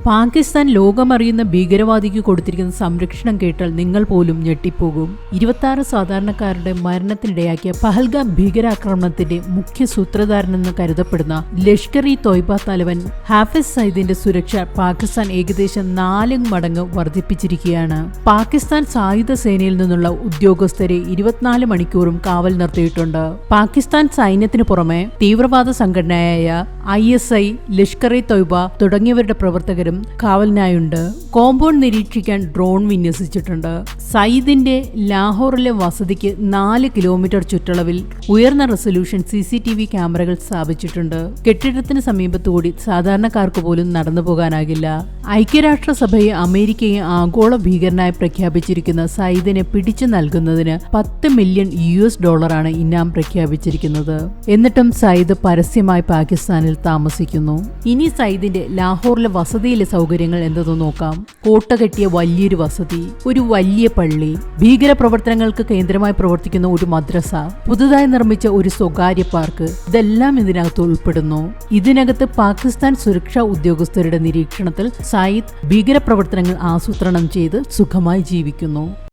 പാകിസ്ഥാൻ ലോകമറിയുന്ന ഭീകരവാദിക്ക് കൊടുത്തിരിക്കുന്ന സംരക്ഷണം കേട്ടാൽ നിങ്ങൾ പോലും ഞെട്ടിപ്പോകും. 26 സാധാരണക്കാരുടെ മരണത്തിനിടയാക്കിയ പഹൽഗാം ഭീകരാക്രമണത്തിന്റെ മുഖ്യ സൂത്രധാരനെന്ന് കരുതപ്പെടുന്ന ലഷ്കർ-ഇ തോയ്ബ തലവൻ ഹാഫിസ് സയ്യിദിന്റെ സുരക്ഷ പാകിസ്ഥാൻ ഏകദേശം 4 മടങ്ങ് വർദ്ധിപ്പിച്ചിരിക്കുകയാണ്. പാകിസ്ഥാൻ സായുധ സേനയിൽ നിന്നുള്ള ഉദ്യോഗസ്ഥരെ 24 മണിക്കൂറും കാവൽ നിർത്തിയിട്ടുണ്ട്. പാകിസ്ഥാൻ സൈന്യത്തിന് പുറമെ തീവ്രവാദ സംഘടനയായ ISI, ലഷ്കർ-ഇ തോയ്ബ തുടങ്ങിയവരുടെ പ്രവർത്തകരും കാവലിനായുണ്ട്. കോമ്പൗണ്ട് നിരീക്ഷിക്കാൻ ഡ്രോൺ വിന്യസിച്ചിട്ടുണ്ട്. സയ്യിദിന്റെ ലാഹോറിലെ വസതിക്ക് 4 കിലോമീറ്റർ ചുറ്റളവിൽ ഉയർന്ന റെസൊല്യൂഷൻ CCTV ക്യാമറകൾ സ്ഥാപിച്ചിട്ടുണ്ട്. കെട്ടിടത്തിന് സമീപത്തുകൂടി സാധാരണക്കാർക്ക് പോലും നടന്നു പോകാനാകില്ല. ഐക്യരാഷ്ട്രസഭയെ അമേരിക്കയെ ആഗോള ഭീകരനായി പ്രഖ്യാപിച്ചിരിക്കുന്ന സയ്യിദിനെ പിടിച്ചു നൽകുന്നതിന് $10 മില്യൺ ഇനാം പ്രഖ്യാപിച്ചിരിക്കുന്നത്. എന്നിട്ടും സയ്യിദ് പരസ്യമായി പാകിസ്ഥാനിൽ താമസിക്കുന്നു. ഇനി സയ്യിദിന്റെ ലാഹോറിലെ വസതിയിലെ സൗകര്യങ്ങൾ എന്തെന്ന് നോക്കാം. കോട്ട കെട്ടിയ വലിയൊരു വസതി, ഒരു വലിയ പള്ളി, ഭീകര പ്രവർത്തനങ്ങൾക്ക് കേന്ദ്രമായി പ്രവർത്തിക്കുന്ന ഒരു മദ്രസ, പുതുതായി നിർമ്മിച്ച ഒരു സ്വകാര്യ പാർക്ക്, ഇതെല്ലാം ഇതിനകത്ത് ഉൾപ്പെടുന്നു. ഇതിനകത്ത് പാകിസ്ഥാൻ സുരക്ഷാ ഉദ്യോഗസ്ഥരുടെ നിരീക്ഷണത്തിൽ സയ്യിദ് ഭീകരപ്രവർത്തനങ്ങൾ ആസൂത്രണം ചെയ്ത് സുഖമായി ജീവിക്കുന്നു.